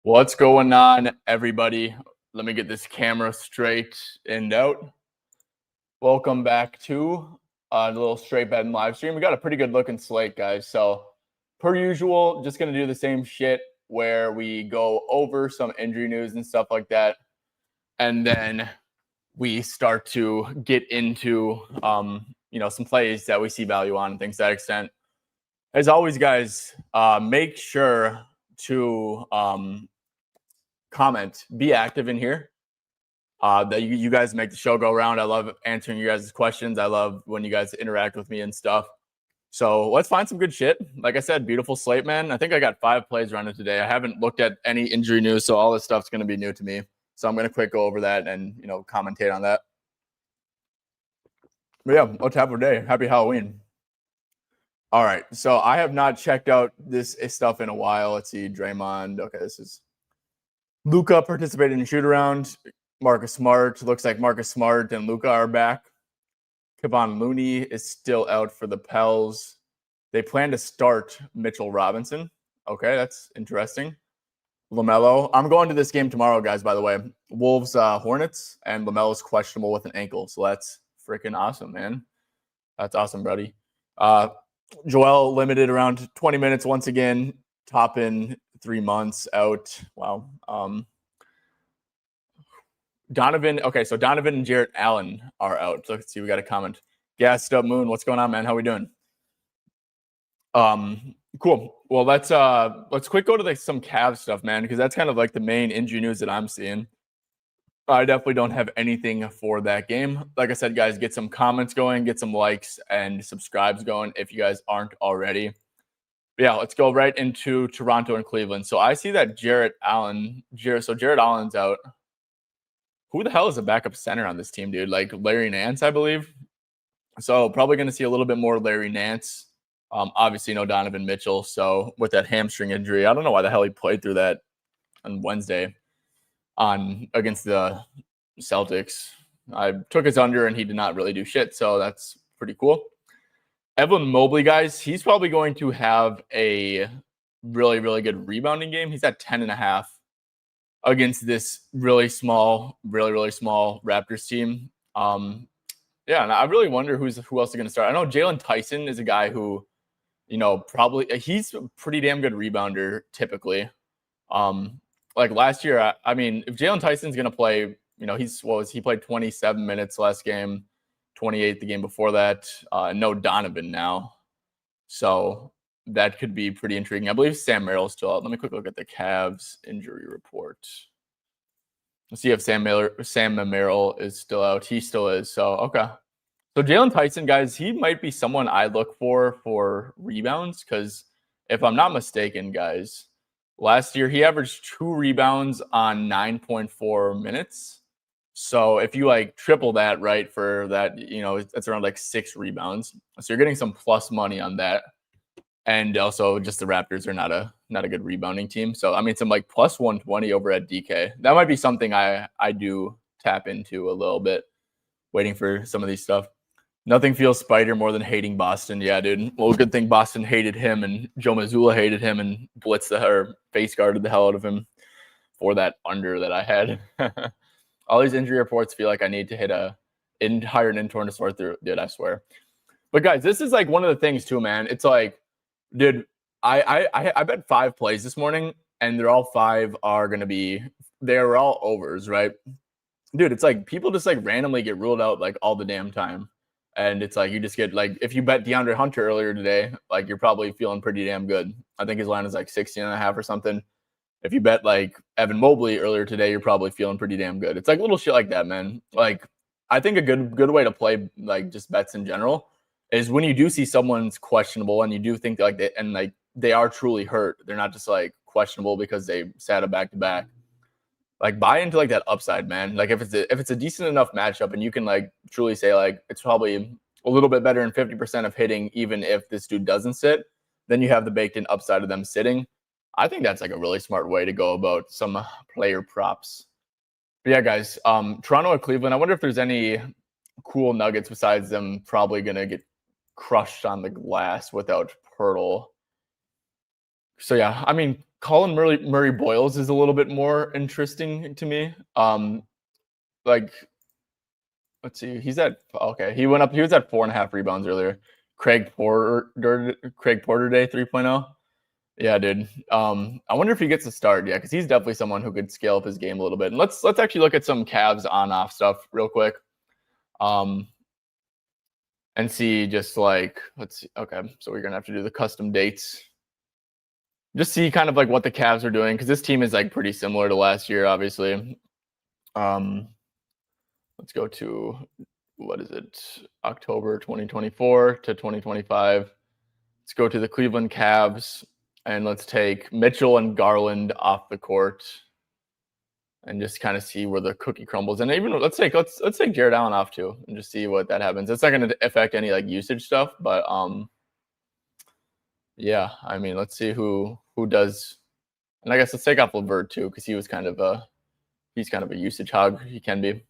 What's going on, everybody? Let me get this camera straight and out. Welcome back to the little straight betting live stream. We got a pretty good looking slate, guys. So, per usual, just going to do the same shit where we go over some injury news and stuff like that. And then we start to get into, some plays that we see value on and things to that extent. As always, guys, make sure to comment, be active in here. That you guys make the show go around. I love answering you guys' questions. I love when you guys interact with me and stuff. So let's find some good shit. Like I said, beautiful slate, man. I think I got 5 plays running today. I haven't looked at any injury news, so all this stuff's going to be new to me. So I'm going to quick go over that and, commentate on that. But yeah, let's have a day. Happy Halloween. All right, so I have not checked out this stuff in a while. Let's see, Draymond. Okay, this is Luka participated in shoot around. Marcus Smart. Looks like Marcus Smart and Luka are back. Kevon Looney is still out for the Pels. They plan to start Mitchell Robinson. Okay, that's interesting. LaMelo. I'm going to this game tomorrow, guys, by the way. Wolves, Hornets, and LaMelo's questionable with an ankle. So that's freaking awesome, man. That's awesome, buddy. Joel limited around 20 minutes once again. Toppin 3 months out. Wow. Donovan. Okay, so Donovan and Jarrett Allen are out. So let's see. We got a comment. Gassed up Moon. What's going on, man? How we doing? Cool. Well, let's quick go to some Cavs stuff, man, because that's kind of like the main injury news that I'm seeing. I definitely don't have anything for that game. Like I said, guys, get some comments going, get some likes and subscribes going if you guys aren't already. But yeah, let's go right into Toronto and Cleveland. So I see that Jarrett Allen's out. Who the hell is a backup center on this team, dude? Like Larry Nance, I believe. So probably going to see a little bit more Larry Nance. Obviously, no Donovan Mitchell. So with that hamstring injury, I don't know why the hell he played through that on Wednesday against the Celtics. I took his under and he did not really do shit. So that's pretty cool. Evan Mobley, guys, he's probably going to have a really, really good rebounding game. He's at 10.5 against this really small Raptors team. Yeah, and I really wonder who else is going to start. I know Jalen Tyson is a guy who, probably he's a pretty damn good rebounder typically. Like last year, I mean, if Jalen Tyson's going to play, he played 27 minutes last game, 28 the game before that. No Donovan now, so that could be pretty intriguing. I believe Sam Merrill's still out. Let me quick look at the Cavs injury report. Let's see if Sam Merrill is still out. He still is. So, okay. So Jalen Tyson, guys, he might be someone I look for rebounds because if I'm not mistaken, guys, last year he averaged 2 rebounds on 9.4 minutes. So if you triple that, right, for that, it's around 6 rebounds. So you're getting some plus money on that. And also just the Raptors are not a good rebounding team. So, I mean, some plus 120 over at DK. That might be something I do tap into a little bit, waiting for some of these stuff. Nothing feels spider more than hating Boston. Yeah, dude. Well, good thing Boston hated him and Joe Mazzulla hated him and face guarded the hell out of him for that under that I had. All these injury reports feel like I need to hit hire an intern to sort through. Dude, I swear. But guys, this is one of the things too, man. It's dude, I bet 5 plays this morning, and they're all 5 are going to be, they're all overs, right? Dude, it's people just randomly get ruled out all the damn time. And it's you just get if you bet DeAndre Hunter earlier today, you're probably feeling pretty damn good. I think his line is 16.5 or something. If you bet Evan Mobley earlier today, you're probably feeling pretty damn good. It's little shit like that, man. I think a good way to play just bets in general is when you do see someone's questionable and you do think they are truly hurt. They're not just questionable because they sat a back-to-back. Buy into that upside, man. If it's a decent enough matchup and you can truly say it's probably a little bit better than 50% of hitting even if this dude doesn't sit, then you have the baked in upside of them sitting. I think that's a really smart way to go about some player props. But yeah, guys, Toronto and Cleveland, I wonder if there's any cool nuggets besides them probably going to get crushed on the glass without Pirtle. So yeah, I mean, Colin Murray Boyles is a little bit more interesting to me. Like, let's see, he was at 4.5 rebounds earlier. Craig Porter Day 3.0. Yeah, dude. I wonder if he gets a start. Yeah, because he's definitely someone who could scale up his game a little bit. And let's actually look at some Cavs on-off stuff real quick. And see just like, let's see. Okay, so we're gonna have to do the custom dates. Just see kind of like what the Cavs are doing, because this team is like pretty similar to last year, obviously. Let's go to, what is it, October 2024 to 2025. Let's go to the Cleveland Cavs, and let's take Mitchell and Garland off the court, and just kind of see where the cookie crumbles. And even let's take Jared Allen off too, and just see what that happens. It's not going to affect any like usage stuff, but yeah, I mean, let's see who does. And I guess let's take off LeVert too, because he's kind of a usage hog. He can be.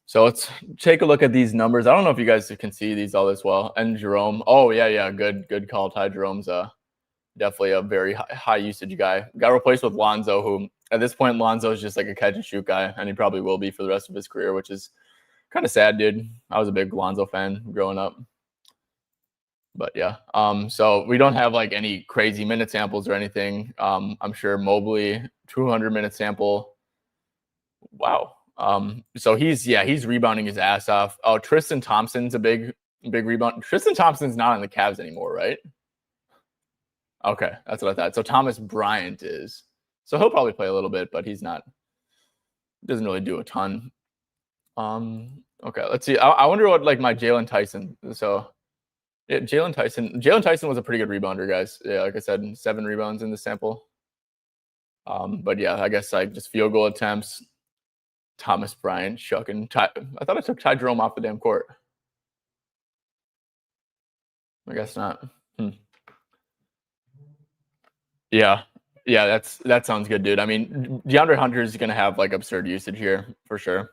So let's take a look at these numbers. I don't know if you guys can see these all this well. And Jerome. Oh yeah, good call. Ty Jerome's definitely a very high usage guy. Got replaced with Lonzo, who at this point Lonzo is just like a catch and shoot guy, and he probably will be for the rest of his career, which is kind of sad, dude. I was a big Lonzo fan growing up. But yeah, so we don't have like any crazy minute samples or anything. I'm sure Mobley 200 minute sample. Wow. So he's rebounding his ass off. Oh, Tristan Thompson's a big rebound. Tristan Thompson's not on the Cavs anymore, right? Okay, that's what I thought. So Thomas Bryant is. So he'll probably play a little bit, but he's not. Doesn't really do a ton. Okay, let's see. I wonder what like my Jalen Tyson. So yeah, Jalen Tyson was a pretty good rebounder, guys. Yeah, like I said, 7 rebounds in the sample. But yeah, I guess like just field goal attempts. Thomas Bryant shucking. I thought I took Ty Jerome off the damn court. I guess not. Yeah, that sounds good, dude. I mean, DeAndre Hunter is gonna have like absurd usage here for sure.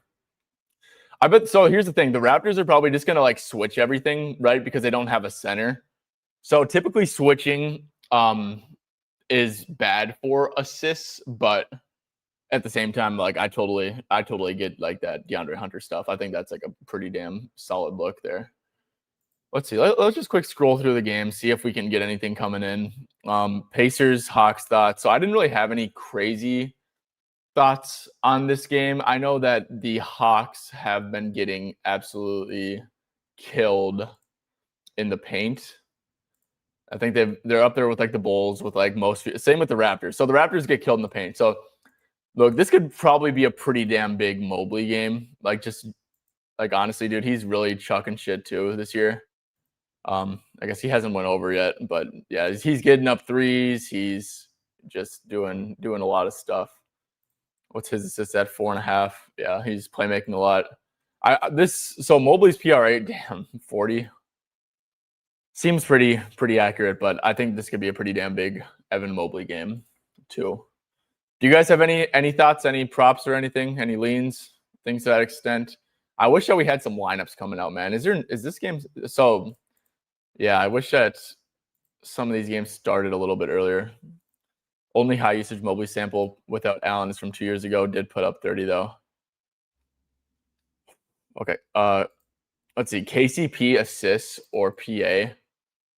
I bet. So here's the thing: the Raptors are probably just gonna like switch everything, right? Because they don't have a center. So typically switching is bad for assists, but at the same time, like I totally get like that DeAndre Hunter stuff. I think that's like a pretty damn solid look there. Let's see. Let's just quick scroll through the game, see if we can get anything coming in. Pacers, Hawks thoughts. So I didn't really have any crazy thoughts on this game. I know that the Hawks have been getting absolutely killed in the paint. I think they're up there with like the Bulls with like most. Same with the Raptors. So the Raptors get killed in the paint. So look, this could probably be a pretty damn big Mobley game. Like just like honestly, dude, he's really chucking shit too this year. I guess he hasn't went over yet, but yeah, he's getting up threes. He's just doing a lot of stuff. What's his assist at 4.5? Yeah, he's playmaking a lot. So Mobley's PRA, damn, 40. Seems pretty accurate, but I think this could be a pretty damn big Evan Mobley game too. Do you guys have any thoughts, any props or anything, any leans, things to that extent? I wish that we had some lineups coming out, man. Is this game so? Yeah, I wish that some of these games started a little bit earlier. Only high usage Mobley sample without Allen is from 2 years ago. Did put up 30 though. Okay. Let's see. KCP assists or PA.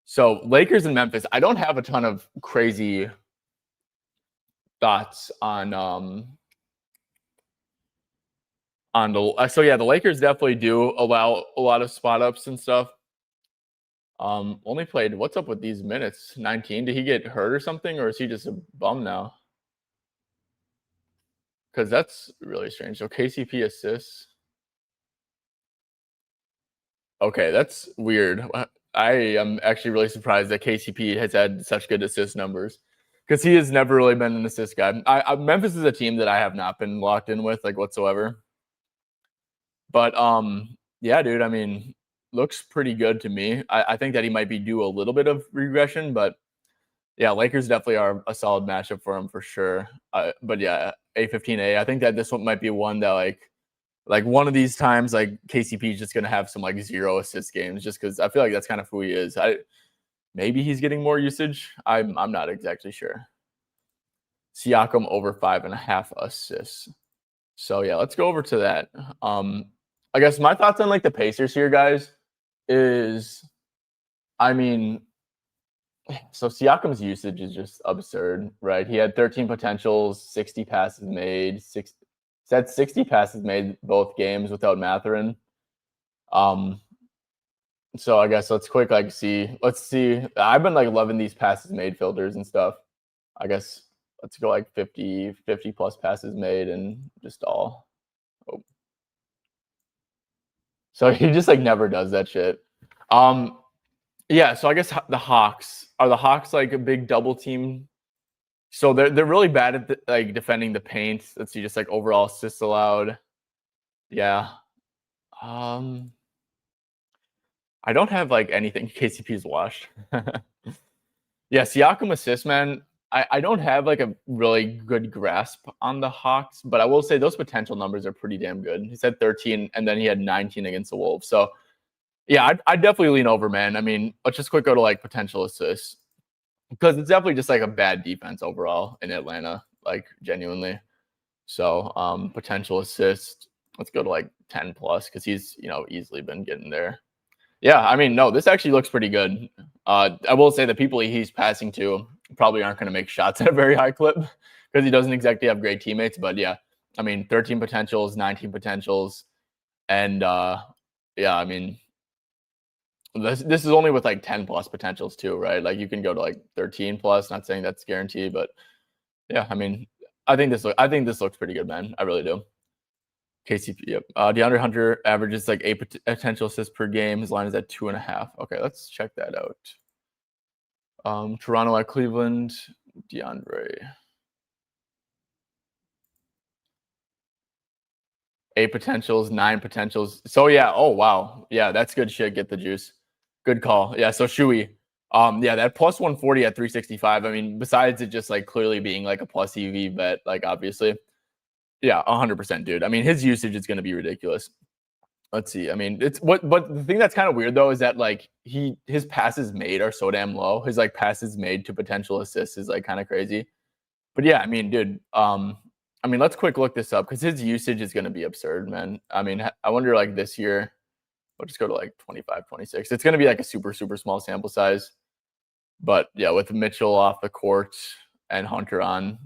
So Lakers and Memphis. I don't have a ton of crazy thoughts on the. So yeah, the Lakers definitely do allow a lot of spot ups and stuff. Only played. What's up with these minutes? 19. Did he get hurt or something, or is he just a bum now? Because that's really strange. So KCP assists. Okay, that's weird. I am actually really surprised that KCP has had such good assist numbers, because he has never really been an assist guy. Memphis is a team that I have not been locked in with like whatsoever. But yeah, dude. I mean, looks pretty good to me. I think that he might be due a little bit of regression, but yeah, Lakers definitely are a solid matchup for him for sure. But yeah, A15A. I think that this one might be one that like one of these times, like KCP is just gonna have some like 0 assist games, just because I feel like that's kind of who he is. Maybe he's getting more usage. I'm not exactly sure. Siakam over 5.5 assists. So yeah, let's go over to that. I guess my thoughts on like the Pacers here, guys, is I mean, so Siakam's usage is just absurd, right? He had 13 potentials, 60 passes made, said 60 passes made both games without Matherin. So I guess let's see. I've been like loving these passes made filters and stuff. I guess let's go like 50 plus passes made and just all. Oh. So he just like never does that shit. Yeah, so I guess the Hawks like a big double team. So they're really bad at like defending the paint. Let's see, just like overall assists allowed. Yeah. I don't have like anything KCP's washed. Yeah, Siakam assists, man. I don't have like a really good grasp on the Hawks, but I will say those potential numbers are pretty damn good. He said 13, and then he had 19 against the Wolves. So yeah, I'd definitely lean over, man. I mean, let's just quick go to like potential assists because it's definitely just like a bad defense overall in Atlanta, like genuinely. So potential assist, let's go to like 10 plus because he's easily been getting there. Yeah, I mean, no, this actually looks pretty good. I will say the people he's passing to probably aren't going to make shots at a very high clip because he doesn't exactly have great teammates. But yeah, I mean, 13 potentials, 19 potentials, and yeah, I mean, this is only with like 10 plus potentials too, right? Like you can go to like 13 plus. Not saying that's guaranteed, but yeah, I mean, I think this looks pretty good, man. I really do. KCP, yep. DeAndre Hunter averages like 8 potential assists per game. His line is at 2.5. Okay, let's check that out. Toronto at Cleveland, DeAndre. 8 potentials, 9 potentials. So yeah, oh wow. Yeah, that's good shit. Get the juice. Good call. Yeah, so Shui. Yeah, that plus 140 at 365. I mean, besides it just like clearly being like a plus EV bet, like obviously. Yeah, 100%, dude. I mean, his usage is going to be ridiculous. Let's see. I mean, but the thing that's kind of weird though is that like his passes made are so damn low. His like passes made to potential assists is like kind of crazy. But yeah, I mean, dude, I mean, let's quick look this up because his usage is going to be absurd, man. I mean, I wonder like this year, we'll just go to like 25, 26. It's going to be like a super, super small sample size. But yeah, with Mitchell off the court and Hunter on,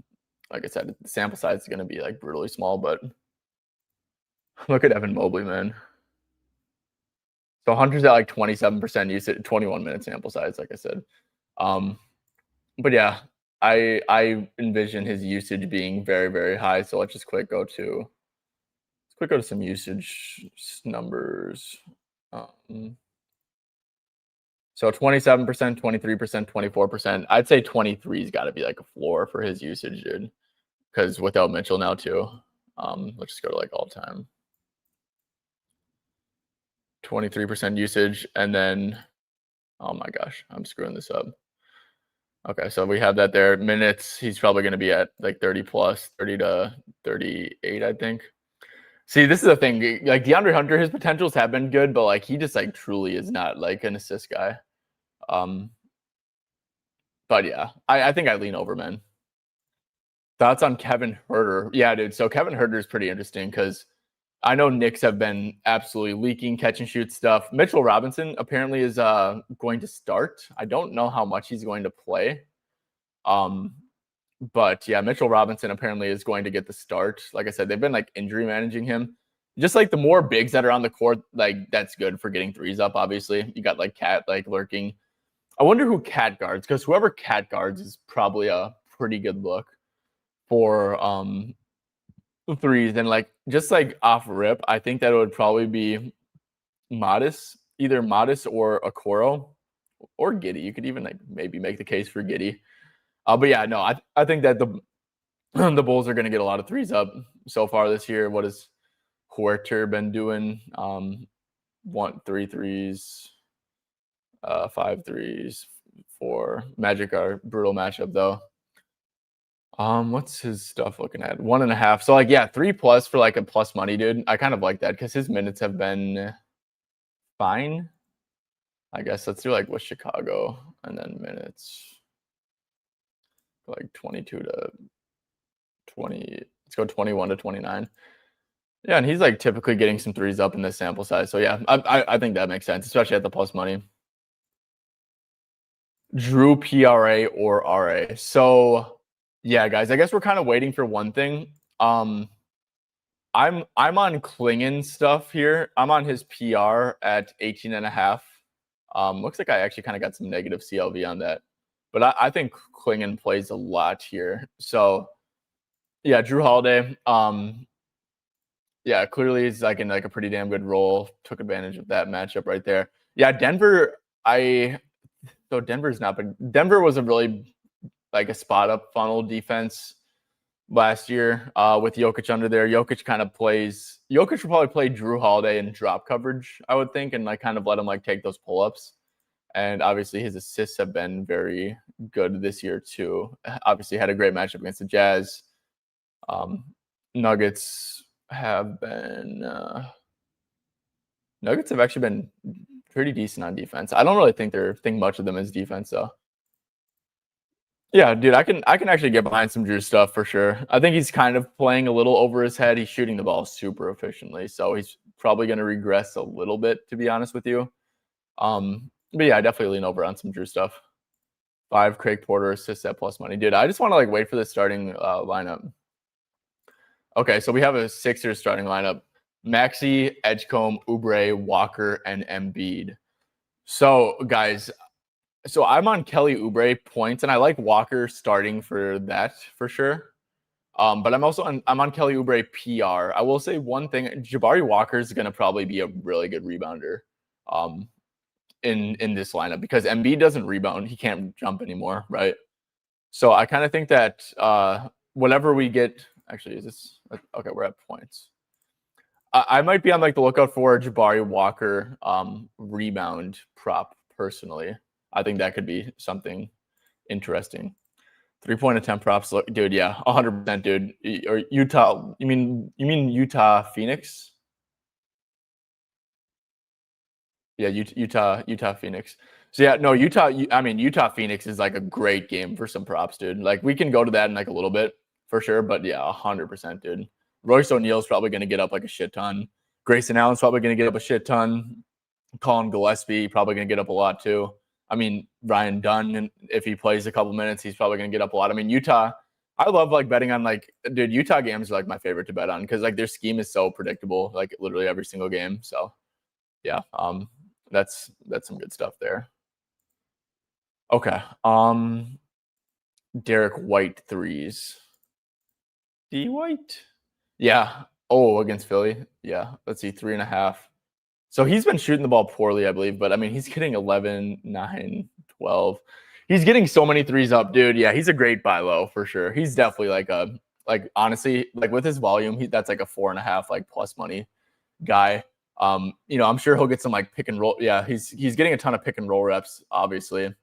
like I said, the sample size is going to be like brutally small. But look at Evan Mobley, man. So Hunter's at like 27% usage, 21 minute sample size, like I said. But yeah, I envision his usage being very, very high. So let's just quick go to some usage numbers. So 27%, 23%, 24%. I'd say 23's got to be like a floor for his usage, dude. Because without Mitchell now too. Let's just go to like all time. 23% usage, and then oh my gosh, I'm screwing this up. Okay, so we have that there. Minutes, he's probably going to be at like 30 plus, 30 to 38, I think. See, this is the thing. Like DeAndre Hunter, his potentials have been good, but like he just like truly is not like an assist guy. But yeah, I think I lean over, man. Thoughts on Kevin Huerter? Yeah, dude. So Kevin Huerter is pretty interesting because I know Knicks have been absolutely leaking catch and shoot stuff. Mitchell Robinson apparently is going to start. I don't know how much he's going to play. But yeah, Mitchell Robinson apparently is going to get the start. Like I said, they've been like injury managing him. Just like the more bigs that are on the court, like that's good for getting threes up. Obviously, you got like Cat like lurking. I wonder who Cat guards because whoever Cat guards is probably a pretty good look for threes. And like just like off rip, I think that it would probably be Modest, either Modest or Okoro or Giddy. You could even like maybe make the case for Giddy. But yeah, no, I think that the the Bulls are going to get a lot of threes up so far this year. What has Huerter been doing? 3 threes, 5 threes, 4. Magic are brutal matchup though. What's his stuff looking at? 1.5. So like, yeah, 3 plus for like a plus money, dude. I kind of like that because his minutes have been fine. I guess let's do like with Chicago and then minutes like 22 to Let's go 21 to 29. Yeah, and he's like typically getting some threes up in this sample size. So yeah, I think that makes sense, especially at the plus money. Drew PRA or RA. So yeah, guys, I guess we're kind of waiting for one thing. I'm on Klingon stuff here. I'm on his PR at 18 and a half. Looks like I actually kind of got some negative CLV on that. But I think Klingon plays a lot here. So yeah, Drew Holiday. Yeah, clearly he's like in like a pretty damn good role. Took advantage of that matchup right there. Yeah, Denver. Denver's not, but Denver was a really like a spot up funnel defense last year with Jokic under there. Jokic will probably play Drew Holiday in drop coverage, I would think, and like kind of let him like take those pull ups. And obviously his assists have been very good this year too. Obviously had a great matchup against the Jazz. Nuggets have actually been pretty decent on defense. I don't really think much of them as defense though. Yeah, dude, I can actually get behind some Drew stuff for sure. I think he's kind of playing a little over his head. He's shooting the ball super efficiently, so he's probably going to regress a little bit, to be honest with you. But yeah, I definitely lean over on some Drew stuff. 5 Craig Porter assists at plus money, dude. I just want to like wait for the starting lineup. Okay, so we have a Sixers starting lineup: Maxey, Edgecombe, Oubre, Walker, and Embiid. So guys. So I'm on Kelly Oubre points, and I like Walker starting for that for sure. But I'm on Kelly Oubre PR. I will say one thing: Jabari Walker is going to probably be a really good rebounder, in this lineup because Embiid doesn't rebound; he can't jump anymore, right? So I kind of think that whatever we get, actually, is this okay? We're at points. I might be on like the lookout for a Jabari Walker rebound prop personally. I think that could be something interesting. 3-point attempt props, look, dude. Yeah, 100%, dude. Or Utah? You mean Utah Phoenix? Yeah, Utah Phoenix. So yeah, no, Utah Phoenix is like a great game for some props, dude. Like we can go to that in like a little bit for sure, but yeah, 100%, dude. Royce O'Neal's probably going to get up like a shit ton. Grayson Allen's probably going to get up a shit ton. Colin Gillespie probably going to get up a lot too. I mean, Ryan Dunn, if he plays a couple minutes, he's probably going to get up a lot. I mean, Utah, I love like betting on like, dude, Utah games are like my favorite to bet on because like their scheme is so predictable, like literally every single game. So yeah, that's some good stuff there. Okay. Derek White threes. D White. Yeah. Oh, against Philly. Yeah. Let's see, 3.5. So he's been shooting the ball poorly, I believe, but I mean, he's getting 11, 9, 12. He's getting so many threes up, dude. Yeah, he's a great buy low for sure. He's definitely like honestly, like with his volume, that's like a 4.5 like plus money guy. I'm sure he'll get some like pick and roll. Yeah, he's getting a ton of pick and roll reps, obviously.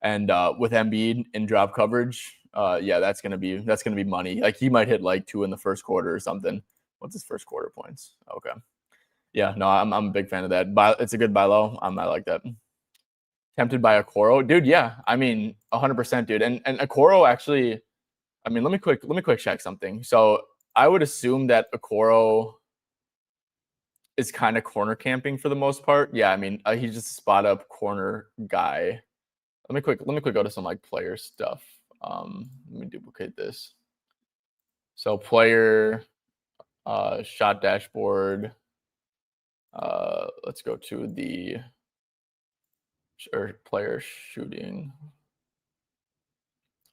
And with Embiid in drop coverage, yeah, that's gonna be money. Like he might hit like 2 in the first quarter or something. What's his first quarter points? Okay. Yeah, no, I'm a big fan of that. It's a good buy low. I like that. Tempted by Okoro, dude. Yeah, I mean, 100%, dude. And Okoro actually, I mean, let me quick check something. So I would assume that Okoro is kind of corner camping for the most part. Yeah, I mean, he's just a spot up corner guy. Let me quick go to some like player stuff. Let me duplicate this. So player, shot dashboard. Let's go to the player shooting.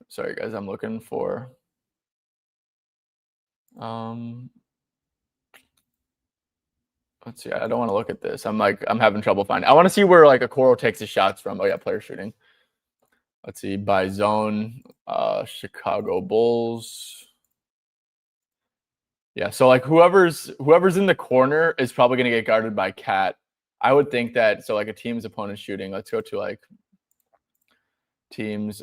Sorry guys, I'm looking for let's see. I don't want to look at this. I'm having trouble finding. I want to see where like Okoro takes his shots from. Oh yeah, player shooting. Let's see, by zone, Chicago Bulls. Yeah, so like whoever's in the corner is probably going to get guarded by Cat. I would think that. So like a team's opponent shooting. Let's go to like teams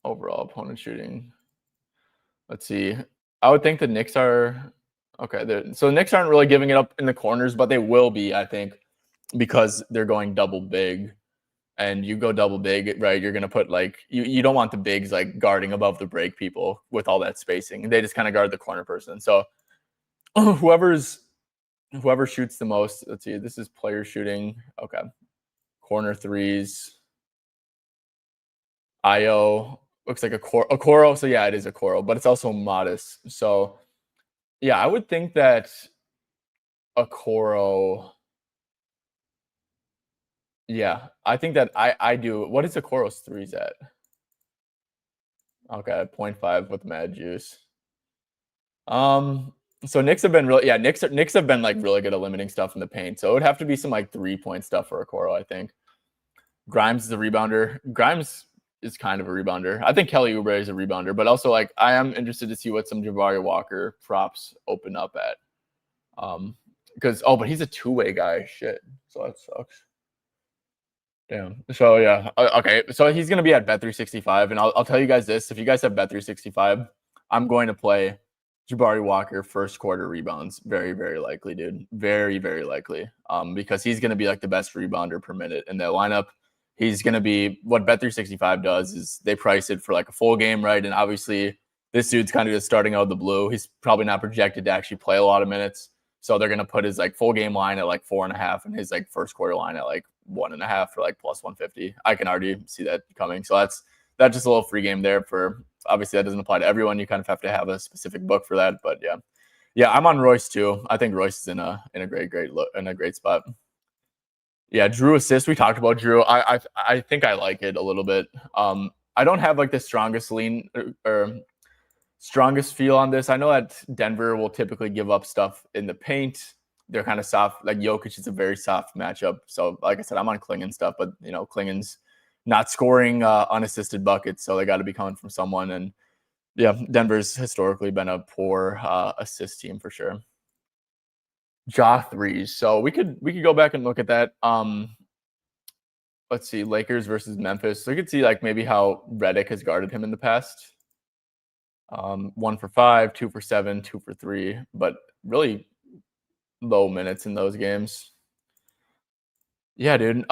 overall opponent shooting. Let's see. I would think the Knicks are okay. So the Knicks aren't really giving it up in the corners, but they will be, I think, because they're going double big. and you go double big, right? You're gonna put like you don't want the bigs like guarding above the break people with all that spacing. They just kind of guard the corner person. So whoever shoots the most. Let's see. This is player shooting. Okay, corner threes. Io looks like a Coro. So yeah, it is a Coro, but it's also modest. So yeah, I would think that a Coro. Yeah, I think that I do. What is a Coro's threes at? Okay, 0.5 with mad juice. Um, so Knicks have been really, yeah, Knicks have been like really good at limiting stuff in the paint. So it would have to be some like 3-point stuff for a Coro, I think. Grimes is a rebounder. Grimes is kind of a rebounder. I think Kelly Oubre is a rebounder, but also like I am interested to see what some Jabari Walker props open up at. Because but he's a two-way guy. Shit. So that sucks. Damn. So yeah. Okay. So he's gonna be at Bet365, and I'll tell you guys this: if you guys have Bet365, I'm going to play Jabari Walker first quarter rebounds. Very, very likely, dude. Very, very likely. Because he's gonna be like the best rebounder per minute in that lineup. He's gonna be what Bet365 does is they price it for like a full game, right? And obviously this dude's kind of just starting out of the blue. He's probably not projected to actually play a lot of minutes. So they're gonna put his like full game line at like 4.5 and his like first quarter line at like 1.5 for like plus 150. I can already see that coming. So that's just a little free game there for obviously that doesn't apply to everyone. You kind of have to have a specific book for that. But yeah. Yeah, I'm on Royce too. I think Royce is in a great spot. Yeah, Drew assist. We talked about Drew. I think I like it a little bit. I don't have like the strongest lean or strongest feel on this. I know that Denver will typically give up stuff in the paint. They're kind of soft. Like Jokic is a very soft matchup. So, like I said, I'm on Klingon stuff, but Klingon's not scoring unassisted buckets, so they got to be coming from someone. And yeah, Denver's historically been a poor assist team for sure. Ja threes. So we could go back and look at that. Let's see, Lakers versus Memphis. So we could see like maybe how Redick has guarded him in the past. 1 for 5, 2 for 7, 2 for 3, but really low minutes in those games. Yeah, dude.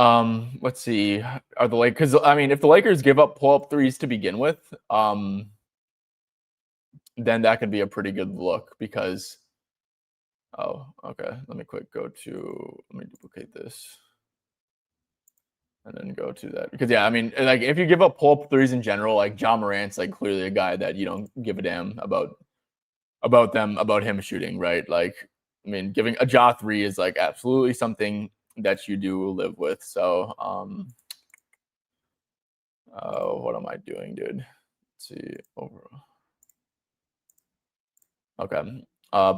Let's see. Are the Lakers? I mean, if the Lakers give up pull-up threes to begin with, then that could be a pretty good look because. Oh, okay. Let me duplicate this. And then go to that because yeah, I mean, like if you give up pull-up threes in general, like Ja Morant's like clearly a guy that you don't give a damn about him shooting, right? Like, I mean, giving a Ja three is like absolutely something that you do live with. So, what am I doing, dude? Let's see overall. Okay,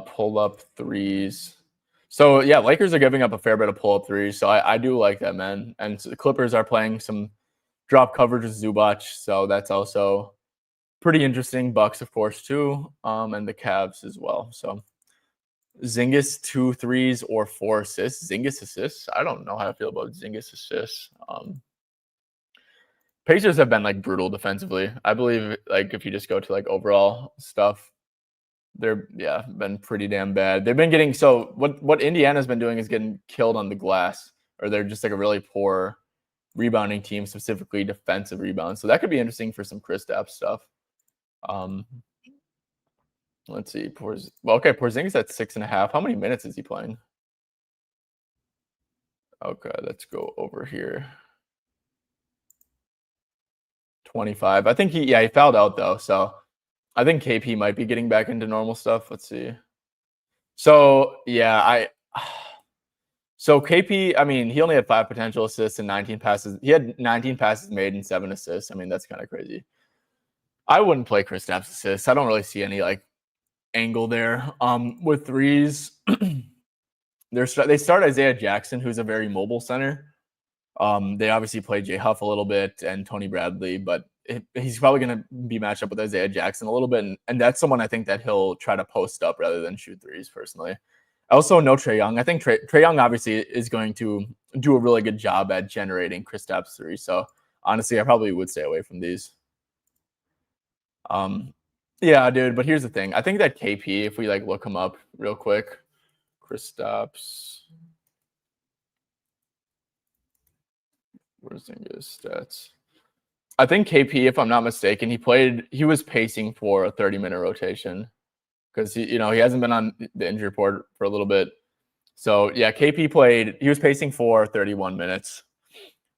pull up threes. So yeah, Lakers are giving up a fair bit of pull-up threes. So I do like that, man. And so the Clippers are playing some drop coverage with Zubac, so that's also pretty interesting. Bucks, of course, too, and the Cavs as well. So Zingis 2 threes or 4 assists. Zingis assists. I don't know how I feel about Zingis assists. Pacers have been like brutal defensively. I believe like if you just go to like overall stuff, they're been pretty damn bad. They've been getting what Indiana's been doing is getting killed on the glass, or they're just like a really poor rebounding team, specifically defensive rebounds. So that could be interesting for some Kristaps stuff. Let's see. Porzingis at 6.5. How many minutes is he playing? Okay, let's go over here. 25. I think he fouled out though, so I think KP might be getting back into normal stuff. Let's see. So yeah, So KP, I mean, he only had 5 potential assists and 19 passes. He had 19 passes made and 7 assists. I mean, that's kind of crazy. I wouldn't play Kristaps assists. I don't really see any like angle there. With threes, they start Isaiah Jackson, who's a very mobile center. They obviously play Jay Huff a little bit and Tony Bradley, but he's probably going to be matched up with Isaiah Jackson a little bit, and that's someone I think that he'll try to post up rather than shoot threes. Personally, I also know Trae Young. I think Trae Young obviously is going to do a really good job at generating Kristaps threes. So honestly, I probably would stay away from these. Yeah, dude. But here's the thing. I think that KP, if we like look him up real quick, Kristaps. Porzingis stats. I think KP, if I'm not mistaken, he was pacing for a 30-minute rotation because he hasn't been on the injury report for a little bit. So yeah, KP he was pacing for 31 minutes.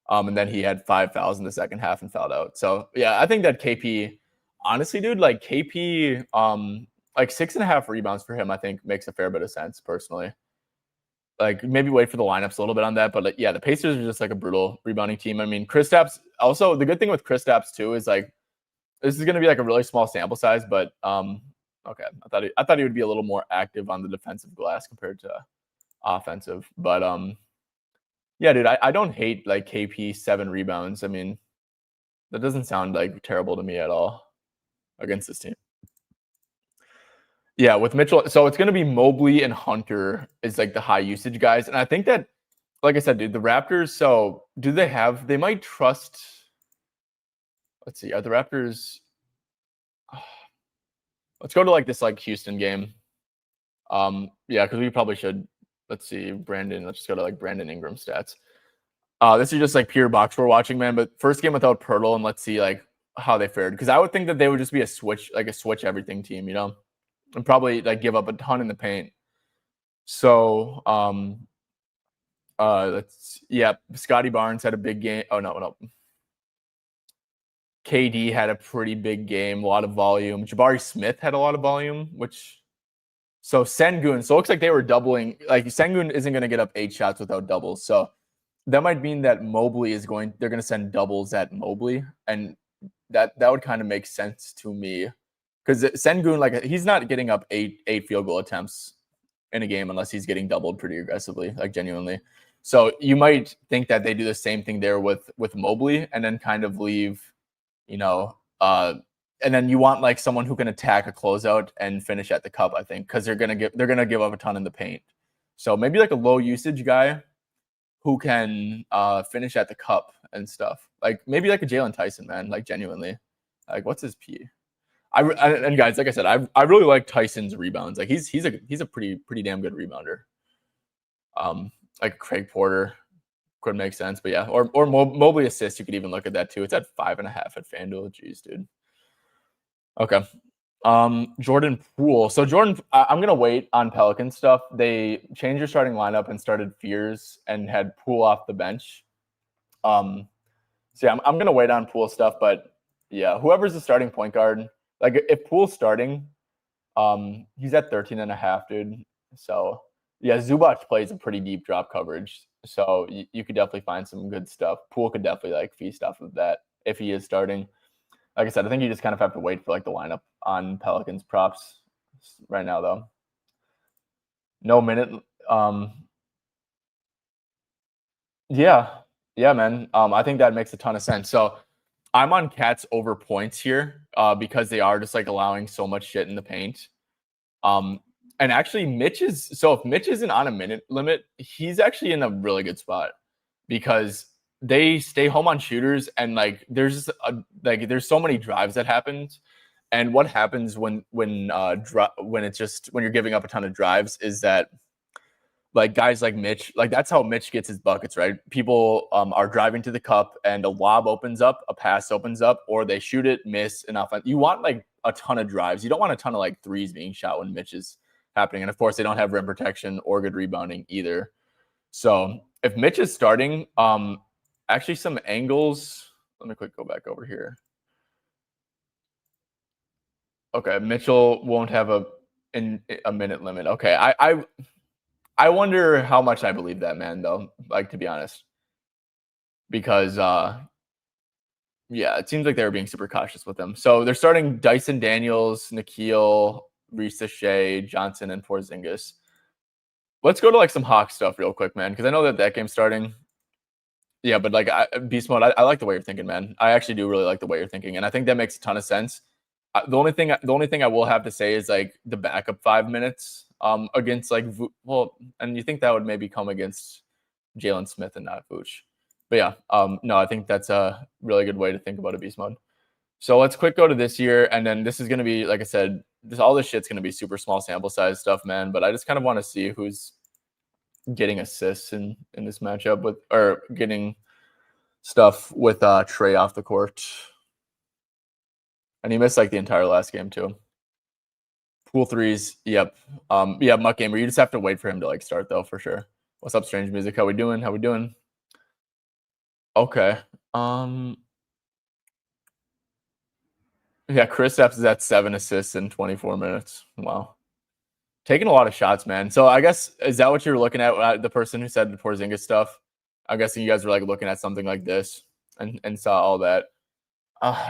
And then he had 5 fouls in the second half and fouled out. So yeah, I think that KP, honestly, dude, like KP, like 6.5 rebounds for him, I think makes a fair bit of sense personally. Like maybe wait for the lineups a little bit on that, but like, yeah, the Pacers are just like a brutal rebounding team. I mean, Kristaps. Also, the good thing with Kristaps too is like this is going to be like a really small sample size, but okay, I thought he would be a little more active on the defensive glass compared to offensive, but yeah, dude, I don't hate like KP 7 rebounds. I mean, that doesn't sound like terrible to me at all against this team. Yeah, with Mitchell, so it's going to be Mobley and Hunter is like the high usage guys, and I think that, like I said, dude, the Raptors. So they might trust. Let's see, are the Raptors? Let's go to like this like Houston game. Yeah, because we probably should. Let's see, Brandon. Let's just go to like Brandon Ingram stats. This is just like pure box score watching, man. But first game without Pirtle, and let's see like how they fared. Because I would think that they would just be a switch everything team, and probably like give up a ton in the paint. So Scotty Barnes had a big game. Oh no. KD had a pretty big game, a lot of volume. Jabari Smith had a lot of volume, so Sengun. So it looks like they were doubling. Like Sengun isn't going to get up 8 shots without doubles. So that might mean that Mobley they're going to send doubles at Mobley, and that would kind of make sense to me because Sengun, like, he's not getting up eight field goal attempts in a game unless he's getting doubled pretty aggressively, like genuinely. So you might think that they do the same thing there with Mobley, and then kind of leave, and then you want like someone who can attack a closeout and finish at the cup, I think, because they're gonna give up a ton in the paint. So maybe like a low usage guy who can finish at the cup and stuff. Like maybe like a Jalen Tyson, man. Like genuinely, like what's his P? And guys, like I said, I really like Tyson's rebounds. Like he's a pretty damn good rebounder. Like Craig Porter could make sense, but yeah, or Mobley assists. You could even look at that too. It's at 5.5 at FanDuel. Jeez, dude. Okay. Jordan Poole. So Jordan, I'm gonna wait on Pelican stuff. They changed their starting lineup and started Fears and had Poole off the bench. So yeah, I'm gonna wait on Poole stuff, but yeah, whoever's the starting point guard, like if Poole's starting, he's at 13.5, dude. So yeah, Zubac plays a pretty deep drop coverage, so you could definitely find some good stuff. Poole could definitely like feast off of that if he is starting. Like I said, I think you just kind of have to wait for like the lineup on Pelicans props right now, though. No minute. Yeah, man. I think that makes a ton of sense. So I'm on Cats over points here because they are just like allowing so much shit in the paint. And actually, if Mitch isn't on a minute limit, he's actually in a really good spot because they stay home on shooters, and like there's so many drives that happens. And what happens when you're giving up a ton of drives is that like guys like Mitch, like that's how Mitch gets his buckets, right? People are driving to the cup and a lob opens up, a pass opens up, or they shoot it, miss, and offense. You want like a ton of drives. You don't want a ton of like threes being shot when Mitch is happening. And of course, they don't have rim protection or good rebounding either. So if Mitch is starting, actually some angles. Let me quick go back over here. Okay, Mitchell won't have a minute limit. Okay, I wonder how much I believe that, man, though, like, to be honest. Because, yeah, it seems like they were being super cautious with him. So they're starting Dyson Daniels, Nikhil, Risa Shea, Johnson, and Porzingis. Let's go to, like, some Hawk stuff real quick, man, because I know that game's starting. Yeah, but, like, Beast Mode, I like the way you're thinking, man. I actually do really like the way you're thinking, and I think that makes a ton of sense. The only thing I will have to say is like the backup 5 minutes against like and you think that would maybe come against Jalen Smith and not Vooch. But yeah, no, I think that's a really good way to think about a beast mode. So let's quick go to this year, and then this is going to be, like I said, all this shit's going to be super small sample size stuff, man. But I just kind of want to see who's getting assists in this matchup or getting stuff with Trey off the court. And he missed like the entire last game too. Pool threes, yep. Yeah, Muck Gamer. You just have to wait for him to like start though, for sure. What's up, Strange Music? How we doing? How we doing? Okay. Yeah, Kristaps is at 7 assists in 24 minutes. Wow. Taking a lot of shots, man. So I guess, is that what you're looking at? The person who said the Porzingis stuff? I'm guessing you guys were like looking at something like this and saw all that.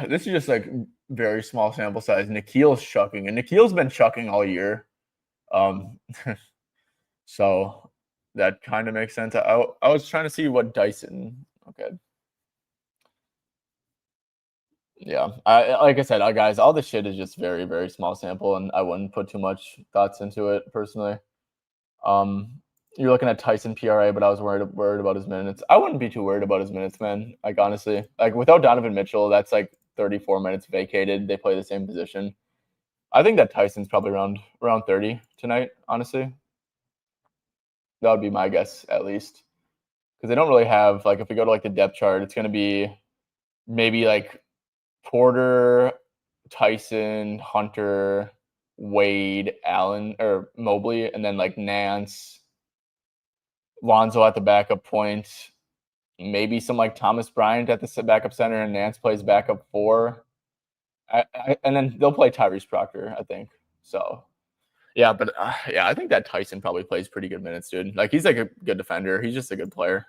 This is just like very small sample size. Nikhil's chucking, and Nikhil's been chucking all year. So that kind of makes sense. I was trying to see what Dyson. Okay. Yeah, like I said, guys, all this shit is just very, very small sample, and I wouldn't put too much thoughts into it personally. You're looking at Tyson PRA, but I was worried about his minutes. I wouldn't be too worried about his minutes, man. Like honestly, like without Donovan Mitchell, that's like 34 minutes vacated. They play the same position. I think that Tyson's probably around 30 tonight. Honestly, that would be my guess at least, because they don't really have like, if we go to like the depth chart, it's going to be maybe like Porter, Tyson, Hunter, Wade, Allen, or Mobley, and then like Nance, Lonzo at the backup point, maybe some like Thomas Bryant at the backup center, and Nance plays backup 4. And then they'll play Tyrese Proctor, I think. So, yeah, but yeah, I think that Tyson probably plays pretty good minutes, dude. Like he's like a good defender. He's just a good player.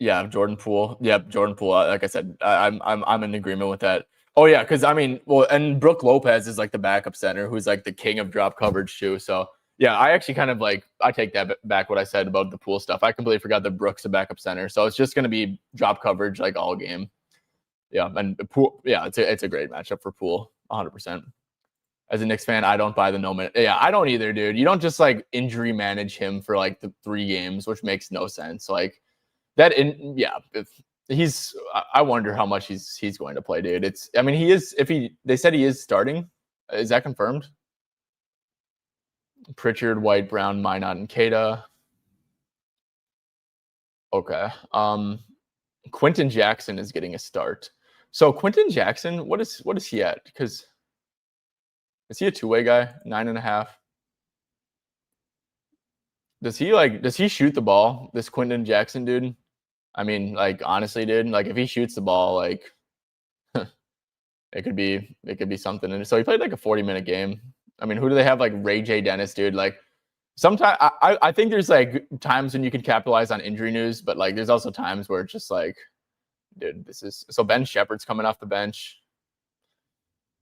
Yeah, Jordan Poole. Yep, Jordan Poole. Like I said, I'm in agreement with that. Oh yeah, because I mean, well, and Brooke Lopez is like the backup center, who's like the king of drop coverage too. So yeah, I actually kind of like, I take that back what I said about the Poole stuff. I completely forgot that Brooks a backup center, so it's just gonna be drop coverage like all game. Yeah, and Poole. Yeah, it's a great matchup for Poole, 100%. As a Knicks fan, I don't buy the no minute. Yeah, I don't either, dude. You don't just like injury manage him for like the 3 games, which makes no sense. Like. Yeah, if he's, I wonder how much he's going to play, dude. It's, I mean, he is. They said he is starting. Is that confirmed? Pritchard, White, Brown, Minot, and Kada. Okay. Quentin Jackson is getting a start. So Quentin Jackson, what is he at? Because is he a 2-way guy? 9.5. Does he shoot the ball? This Quentin Jackson dude. I mean, like honestly, dude, like if he shoots the ball, like it could be something. And so he played like a 40-minute game. I mean, who do they have? Like Ray J. Dennis, dude. Like sometimes I think there's like times when you can capitalize on injury news, but like there's also times where it's just like, dude, this is so Ben Shepherd's coming off the bench.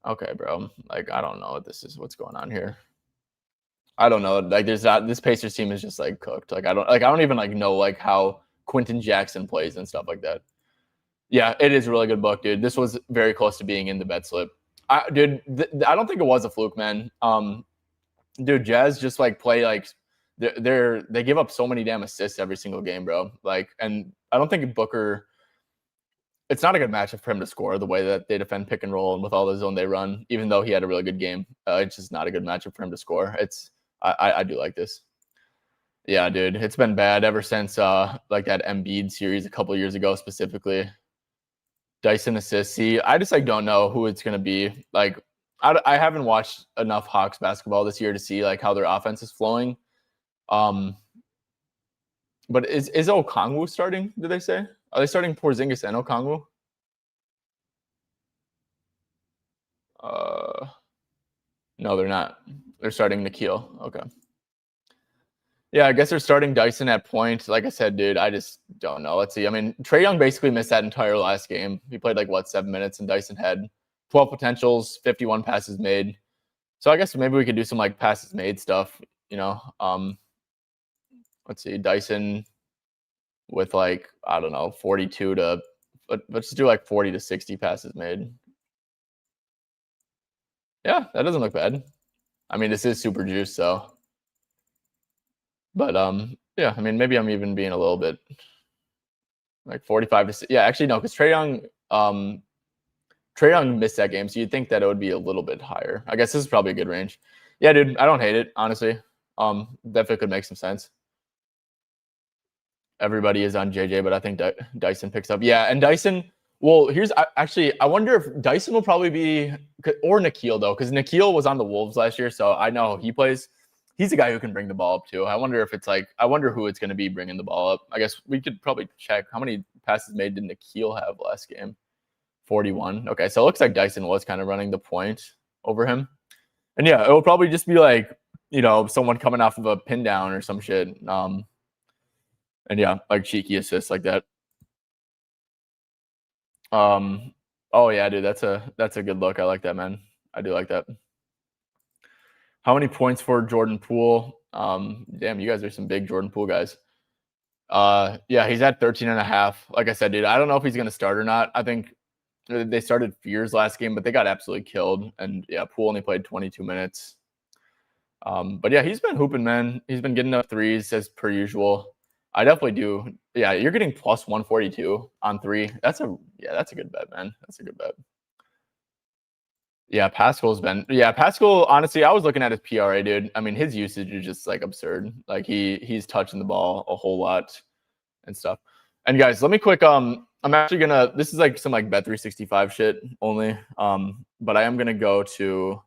Okay, bro. Like I don't know what's going on here. I don't know. Like there's not, this Pacers team is just like cooked. Like I don't even like know like how Quentin Jackson plays and stuff like that. Yeah, it is a really good book, dude. This was very close to being in the bet slip. I don't think it was a fluke, man. Dude, Jazz just like play like they give up so many damn assists every single game, bro. Like, and I don't think Booker. It's not a good matchup for him to score the way that they defend pick and roll and with all the zone they run. Even though he had a really good game, it's just not a good matchup for him to score. I do like this. Yeah, dude, it's been bad ever since like that Embiid series a couple years ago specifically. Dyson assists. See, I just like don't know who it's gonna be. Like, I haven't watched enough Hawks basketball this year to see like how their offense is flowing. But is Okongwu starting? Did they say? Are they starting Porzingis and Okongwu? No, they're not. They're starting Nikhil. Okay. Yeah, I guess they're starting Dyson at point. Like I said, dude, I just don't know. Let's see. I mean, Trae Young basically missed that entire last game. He played like 7 minutes, and Dyson had 12 potentials, 51 passes made. So I guess maybe we could do some like passes made stuff. You know, let's see, Dyson with like, I don't know, 42 to, let's do like 40 to 60 passes made. Yeah, that doesn't look bad. I mean, this is super juice, so. But yeah, I mean, maybe I'm even being a little bit like 45 to, yeah, actually no, because Trae Young missed that game, so you'd think that it would be a little bit higher. I guess this is probably a good range. Yeah, dude, I don't hate it, honestly. Definitely could make some sense. Everybody is on JJ, but I think Dyson picks up. Yeah, and Dyson. Well, I wonder if Dyson will probably be, or Nikhil though, because Nikhil was on the Wolves last year, so I know he plays. He's a guy who can bring the ball up too. I wonder who it's going to be bringing the ball up. I guess we could probably check how many passes made did Nikhil have last game. 41. Okay, so it looks like Dyson was kind of running the point over him. And yeah, it will probably just be like, someone coming off of a pin down or some shit. And yeah, like cheeky assists like that. Oh yeah, dude, that's a good look. I like that, man. I do like that. How many points for Jordan Poole? Damn, you guys are some big Jordan Poole guys. Yeah, he's at 13.5. Like I said, dude, I don't know if he's gonna start or not. I think they started Fears last game, but they got absolutely killed. And yeah, Poole only played 22 minutes. But yeah, he's been hooping, man. He's been getting up threes as per usual. I definitely do. Yeah, you're getting plus 142 on 3. That's a good bet, man. That's a good bet. Yeah, Pascal, honestly, I was looking at his PRA, dude. I mean, his usage is just like absurd. Like he's touching the ball a whole lot and stuff. And guys, let me quick I'm actually gonna, this is like some like Bet365 shit only. But I am gonna go to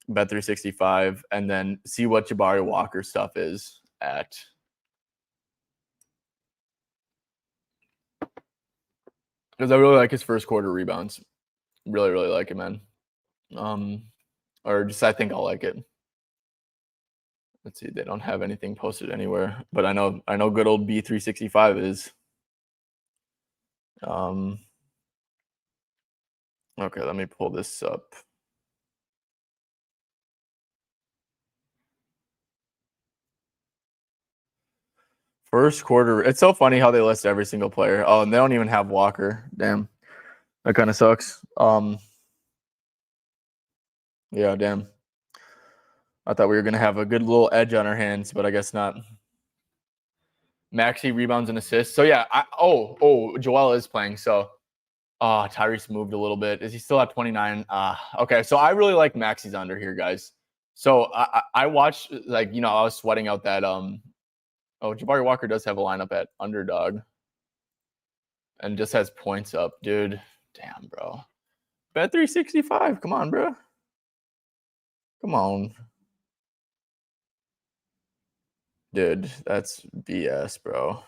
Bet365 and then see what Jabari Walker stuff is at. Because I really like his first quarter rebounds. Really, really like it, man. Or just I think I'll like it. Let's see, they don't have anything posted anywhere, but I know good old B365 is. Okay, let me pull this up. First quarter, it's so funny how they list every single player. Oh, and they don't even have Walker. Damn. That kind of sucks. Yeah, damn. I thought we were gonna have a good little edge on our hands, but I guess not. Maxey rebounds and assists. So yeah, Joel is playing. So Tyrese moved a little bit. Is he still at 29? Okay. So I really like Maxey's under here, guys. So I watched, like, I was sweating out that Jabari Walker does have a lineup at underdog and just has points up, dude. Damn, bro. Bet 365. Come on, bro. Come on. Dude, that's BS, bro.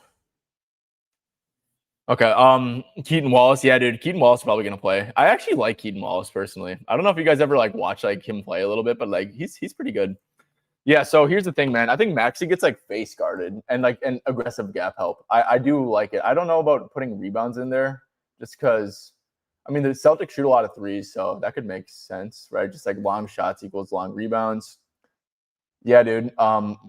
Okay, Keaton Wallace. Yeah, dude, Keaton Wallace is probably gonna play. I actually like Keaton Wallace personally. I don't know if you guys ever like watch like him play a little bit, but like he's pretty good. Yeah, so here's the thing, man. I think Maxey gets like face guarded and aggressive gap help. I do like it. I don't know about putting rebounds in there just because, I mean, the Celtics shoot a lot of threes, so that could make sense, right? Just like long shots equals long rebounds. Yeah, dude.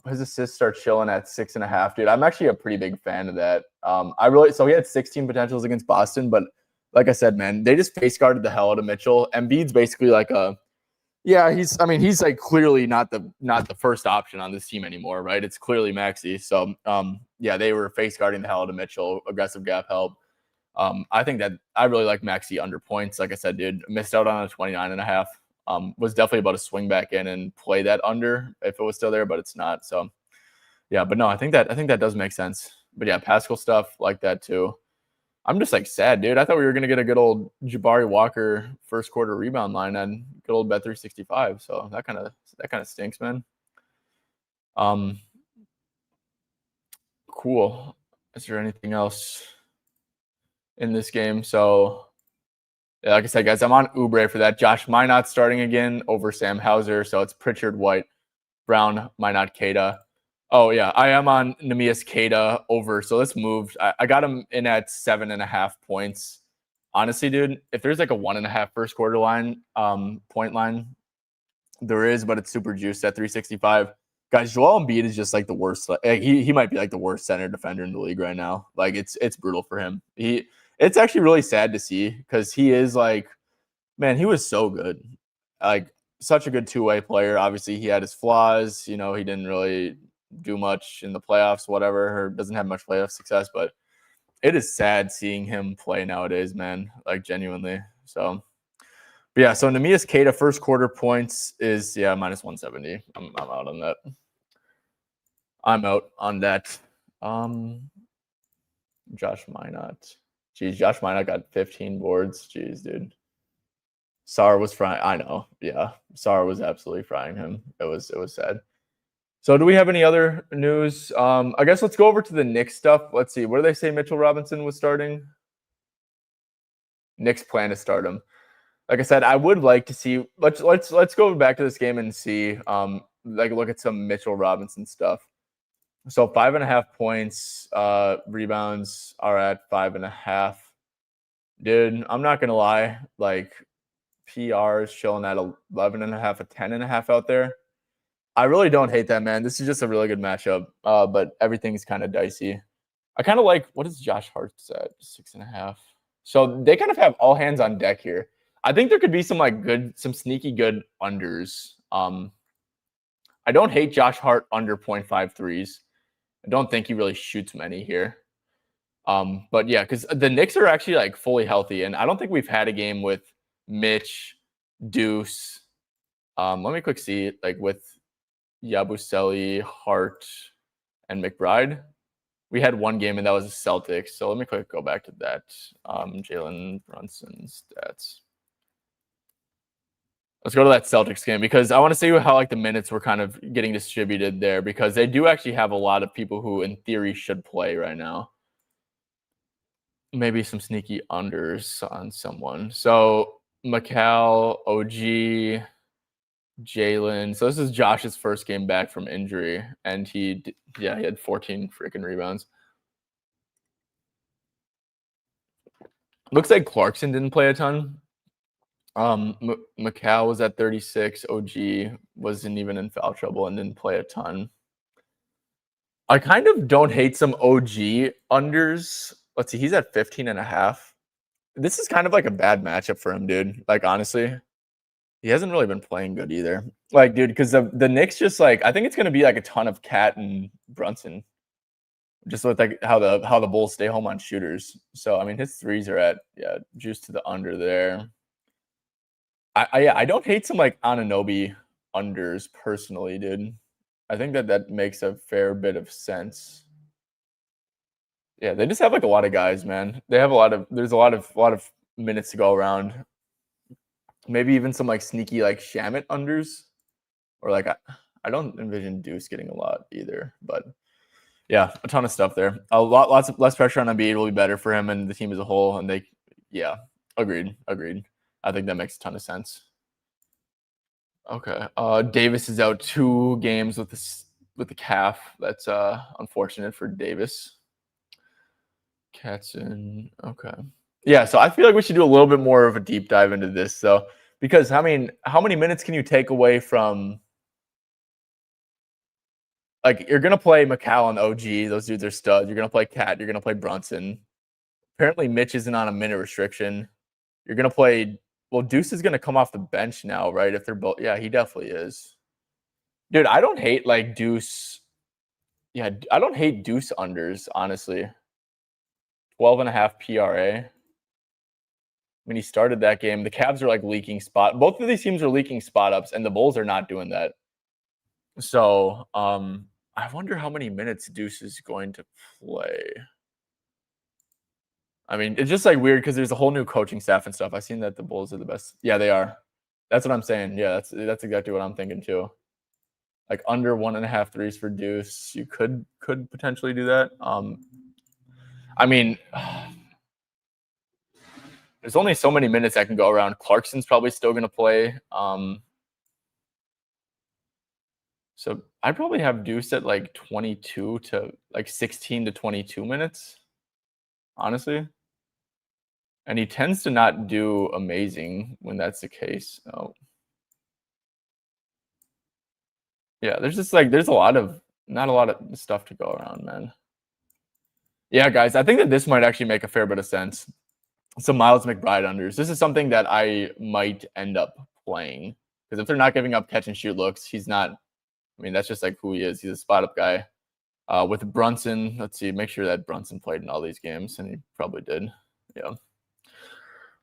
His assists are chilling at 6.5, dude. I'm actually a pretty big fan of that. So he had 16 potentials against Boston, but like I said, man, they just face guarded the hell out of Mitchell. Embiid's basically like he's like clearly not the first option on this team anymore, right? It's clearly Maxey. So yeah, they were face guarding the hell out of Mitchell, aggressive gap help. I think that I really like Maxey under points. Like I said, dude, missed out on a 29.5. Was definitely about to swing back in and play that under if it was still there, but it's not. So yeah, but no, I think that does make sense. But yeah, Pascal stuff like that too. I'm just like sad, dude. I thought we were gonna get a good old Jabari Walker first quarter rebound line and good old Bet 365. So that kind of stinks, man. Cool. Is there anything else in this game? So yeah, like I said, guys, I'm on Oubre for that. Josh Minot starting again over Sam Hauser. So it's Pritchard, White, Brown, Minot, Keita. Oh, yeah, I am on Neemias Keita over. So let's move. I got him in at 7.5 points. Honestly, dude, if there's like a 1.5 first quarter line, point line, there is, but it's super juiced at 365. Guys, Joel Embiid is just like the worst. He might be like the worst center defender in the league right now. Like it's brutal for him. It's actually really sad to see because he is like, man, he was so good. Like such a good two-way player. Obviously, he had his flaws. He didn't really do much in the playoffs, whatever, or doesn't have much playoff success, but it is sad seeing him play nowadays, man, like genuinely. So, but yeah, so Neemias Keita first quarter points is, minus 170. I'm out on that. I'm out on that. Josh Minot. Jeez, Josh Minot got 15 boards. Jeez, dude. Sar was frying. I know. Yeah. Sar was absolutely frying him. It was sad. So do we have any other news? I guess let's go over to the Knicks stuff. Let's see. What do they say Mitchell Robinson was starting? Knicks plan to start him. Like I said, I would like to see. Let's go back to this game and see. Like look at some Mitchell Robinson stuff. So 5.5 points, rebounds are at 5.5. Dude, I'm not gonna lie. Like PR is chilling at 11.5, a 10.5 out there. I really don't hate that, man. This is just a really good matchup. But everything's kind of dicey. I kind of like what is Josh Hart's at 6.5. So they kind of have all hands on deck here. I think there could be some some sneaky good unders. I don't hate Josh Hart under 0.5 threes. I don't think he really shoots many here. But yeah, because the Knicks are actually like fully healthy, and I don't think we've had a game with Mitch, Deuce. Let me quick see like with Yabusele, Hart, and McBride. We had one game, and that was the Celtics. So let me quick go back to that. Jalen Brunson's stats. Let's go to that Celtics game because I want to see how like the minutes were kind of getting distributed there because they do actually have a lot of people who in theory should play right now. Maybe some sneaky unders on someone. So Mikal, OG, Jalen. So this is Josh's first game back from injury, and he had 14 freaking rebounds. Looks like Clarkson didn't play a ton. Mikal was at 36. OG wasn't even in foul trouble and didn't play a ton. I kind of don't hate some OG unders. Let's see, he's at 15.5. This is kind of like a bad matchup for him, dude. Like, honestly, he hasn't really been playing good either. Like, dude, because the Knicks just like, I think it's going to be like a ton of Cat and Brunson. Just with like how the Bulls stay home on shooters. So, I mean, his threes are at, juice to the under there. I don't hate some like Anunoby unders personally, dude. I think that makes a fair bit of sense. Yeah, they just have like a lot of guys, man. They have there's a lot of minutes to go around. Maybe even some like sneaky like Shamit unders, or like I don't envision Deuce getting a lot either. But yeah, a ton of stuff there. Lots of less pressure on Embiid will be better for him and the team as a whole. And agreed. I think that makes a ton of sense. Okay. Davis is out 2 games with the calf. That's unfortunate for Davis. Catson. Okay. Yeah, so I feel like we should do a little bit more of a deep dive into this, though, because I mean, how many minutes can you take away from? Like, you're gonna play Mikal and OG; those dudes are studs. You're gonna play Cat. You're gonna play Brunson. Apparently, Mitch isn't on a minute restriction. You're gonna play. Well, Deuce is gonna come off the bench now, right? If they're both, yeah, he definitely is. Dude, I don't hate like Deuce. Yeah, I don't hate Deuce unders, honestly. 12.5 PRA. When he started that game, the Cavs are like leaking spot. Both of these teams are leaking spot ups, and the Bulls are not doing that. So I wonder how many minutes Deuce is going to play. I mean, it's just like weird because there's a whole new coaching staff and stuff. I've seen that the Bulls are the best. Yeah, they are. That's what I'm saying. Yeah, that's exactly what I'm thinking too. Like under 1.5 threes for Deuce. You could potentially do that. I mean, there's only so many minutes that can go around. Clarkson's probably still going to play. So I'd probably have Deuce at like 22 to like 16 to 22 minutes, honestly. And he tends to not do amazing when that's the case. Oh. Yeah, there's just like, not a lot of stuff to go around, man. Yeah, guys, I think that this might actually make a fair bit of sense. Some Miles McBride unders. This is something that I might end up playing because if they're not giving up catch and shoot looks, he's not. I mean, that's just like who he is. He's a spot up guy. With Brunson, let's see, make sure that Brunson played in all these games, and he probably did. Yeah, of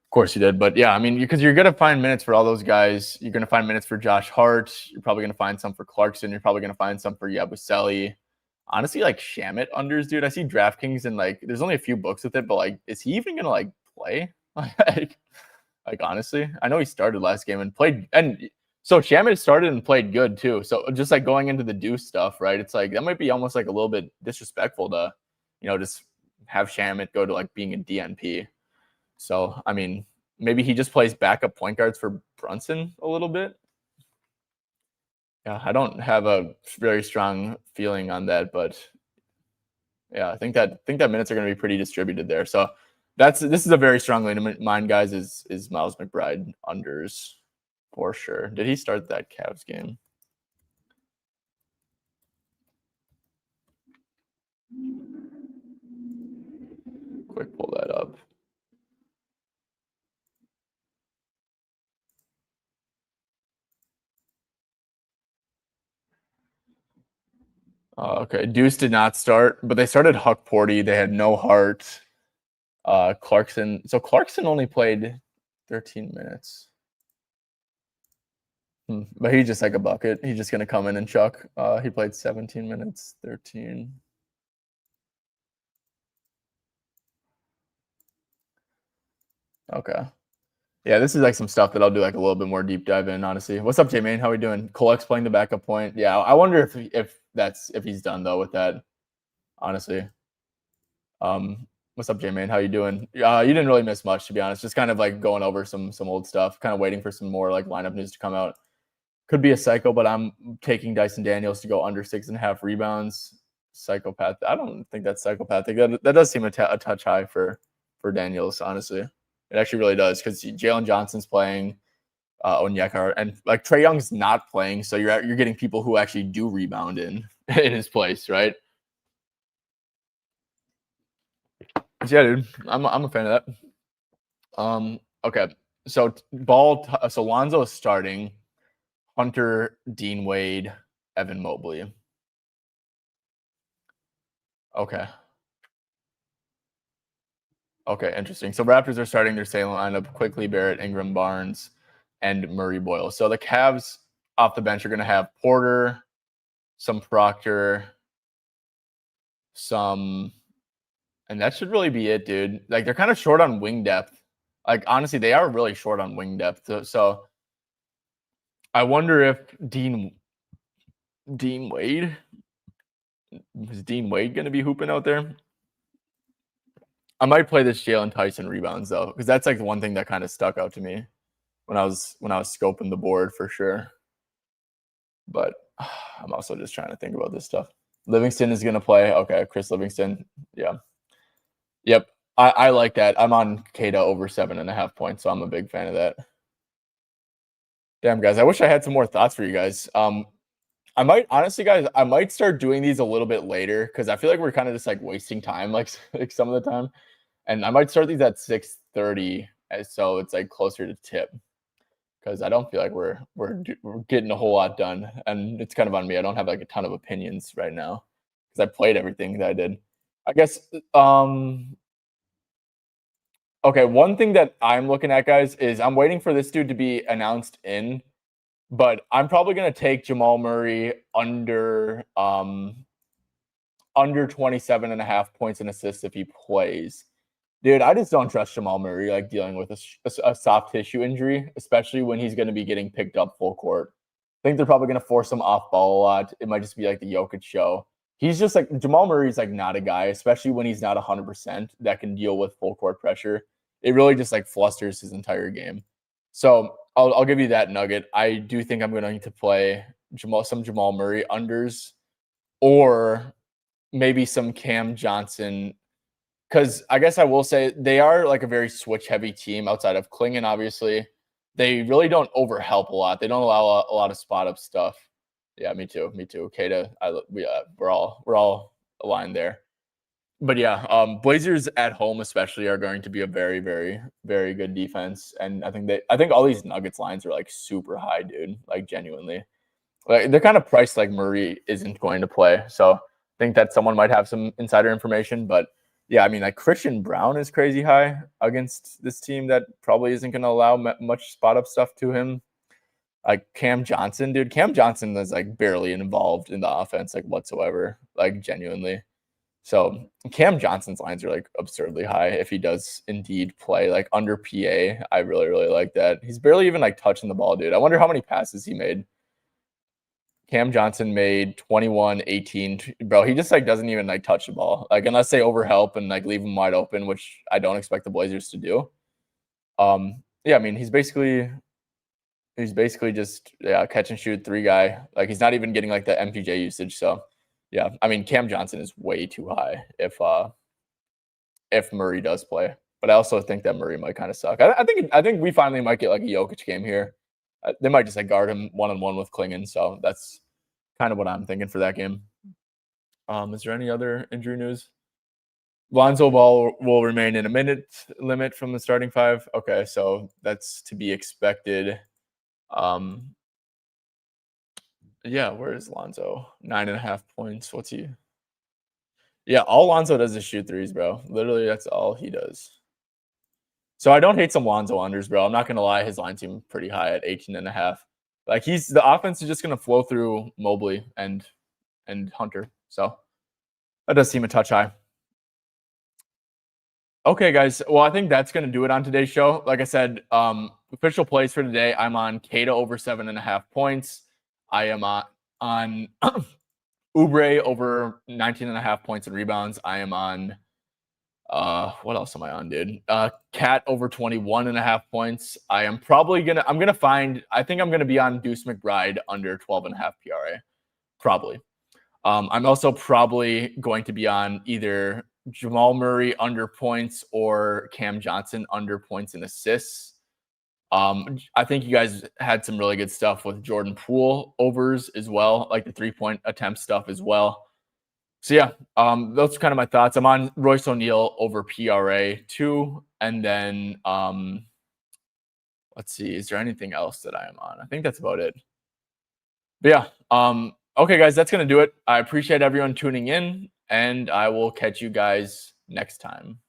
course he did. But yeah, I mean, because you're gonna find minutes for all those guys. You're gonna find minutes for Josh Hart. You're probably gonna find some for Clarkson. You're probably gonna find some for Yabusele. Honestly, like Shamit unders, dude. I see DraftKings and like there's only a few books with it, but like, is he even gonna like play? Like honestly, I know he started last game and played, and so Shamit started and played good too. So just like going into the deuce stuff, right? It's like that might be almost like a little bit disrespectful to, just have Shamit go to like being a DNP. So I mean, maybe he just plays backup point guards for Brunson a little bit. Yeah, I don't have a very strong feeling on that, but yeah, I think that minutes are going to be pretty distributed there. So this is a very strong lean of mine, guys. Is Miles McBride unders for sure? Did he start that Cavs game? Quick, pull that up. Okay, Deuce did not start, but they started Huck Porty. They had no heart. Clarkson. So Clarkson only played 13 minutes. But he's just like a bucket. He's just gonna come in and chuck. He played 17 minutes, 13. Okay. Yeah, this is like some stuff that I'll do like a little bit more deep dive in, honestly. What's up, J-Main? How are we doing? Colex playing the backup point. Yeah, I wonder if he's done though with that, honestly. What's up, J-Main? How you doing? You didn't really miss much, to be honest. Just kind of like going over some old stuff, kind of waiting for some more like lineup news to come out. Could be a psycho, but I'm taking Dyson Daniels to go under 6.5 rebounds. Psychopath. I don't think that's psychopathic. That does seem a touch high for Daniels, honestly. It actually really does, because Jalen Johnson's playing, Onyeka, and like Trae Young's not playing, so you're getting people who actually do rebound in his place, right? Yeah, dude, I'm a fan of that. Okay, so so Lonzo is starting. Hunter, Dean Wade, Evan Mobley. Okay. Okay, interesting. So Raptors are starting their sailing lineup: Quickly, Barrett, Ingram, Barnes, and Murray Boyle. So the Cavs off the bench are going to have Porter, some Proctor, and that should really be it, dude. Like they're kind of short on wing depth. Like honestly, they are really short on wing depth. So I wonder if Dean Wade is Dean Wade going to be hooping out there? I might play this Jalen Tyson rebounds though, because that's like the one thing that kind of stuck out to me when I was scoping the board for sure. But I'm also just trying to think about this stuff. Livingston is going to play. Okay, Chris Livingston. Yeah. Yep. I like that. I'm on Kada over 7.5 points, so I'm a big fan of that. Damn, guys. I wish I had some more thoughts for you guys. I might honestly, guys, I might start doing these a little bit later, because I feel like we're kind of just like wasting time, like some of the time. And I might start these at 6:30, so it's like closer to tip, because I don't feel like we're getting a whole lot done, and it's kind of on me. I don't have like a ton of opinions right now, because I played everything that I did. I guess. Okay, one thing that I'm looking at, guys, is I'm waiting for this dude to be announced in, but I'm probably gonna take Jamal Murray under 27.5 points and assists if he plays. Dude, I just don't trust Jamal Murray like dealing with a soft tissue injury, especially when he's going to be getting picked up full court. I think they're probably going to force him off ball a lot. It might just be like the Jokic show. He's just like Jamal Murray's like not a guy, especially when he's not 100%, that can deal with full court pressure. It really just like flusters his entire game. So I'll give you that nugget. I do think I'm going to play some Jamal Murray unders, or maybe some Cam Johnson, because I guess I will say they are like a very switch heavy team outside of Klingon, obviously. They really don't overhelp a lot. They don't allow a lot of spot up stuff. Yeah, me too. Kata, we're all aligned there. But yeah, Blazers at home especially are going to be a very, very, very good defense. And I think all these Nuggets lines are like super high, dude. Like genuinely. Like they're kind of priced like Murray isn't going to play. So I think that someone might have some insider information, but yeah, I mean, like Christian Brown is crazy high against this team that probably isn't going to allow much spot up stuff to him. Like Cam Johnson, dude. Cam Johnson is like barely involved in the offense, like whatsoever, like genuinely. So Cam Johnson's lines are like absurdly high if he does indeed play like under PA. I really, really like that. He's barely even like touching the ball, dude. I wonder how many passes he made. Cam Johnson made 21, 18. Bro, he just like doesn't even like touch the ball. Like unless they overhelp and like leave him wide open, which I don't expect the Blazers to do. Yeah, I mean he's basically just catch and shoot 3 guy. Like he's not even getting like the MPJ usage. So yeah, I mean Cam Johnson is way too high if Murray does play. But I also think that Murray might kind of suck. I think we finally might get like a Jokic game here. They might just like guard him 1-on-1 with Klingon. So that's kind of what I'm thinking for that game. Is there any other injury news? Lonzo Ball will remain in a minute limit from the starting 5. Okay, so that's to be expected. Yeah, where is Lonzo? 9.5 points. What's he? Yeah, all Lonzo does is shoot threes, bro. Literally, that's all he does. So I don't hate some Lonzo unders, bro. I'm not gonna lie, his line seemed pretty high at 18.5. Like the offense is just gonna flow through Mobley and Hunter. So that does seem a touch high. Okay, guys. Well, I think that's going to do it on today's show. Like I said, official plays for today. I'm on Kata over 7.5 points. I am on Oubre over 19.5 points and rebounds. I am on what else am I on, dude? Cat over 21.5 points. I think I'm gonna be on Deuce McBride under 12.5 PRA. Probably. I'm also probably going to be on either Jamal Murray under points or Cam Johnson under points and assists. I think you guys had some really good stuff with Jordan Poole overs as well, like the 3-point attempt stuff as well. So yeah, those are kind of my thoughts. I'm on Royce O'Neal over PRA too, and then let's see, is there anything else that I am on? I think that's about it. But yeah, okay, guys, that's going to do it. I appreciate everyone tuning in, and I will catch you guys next time.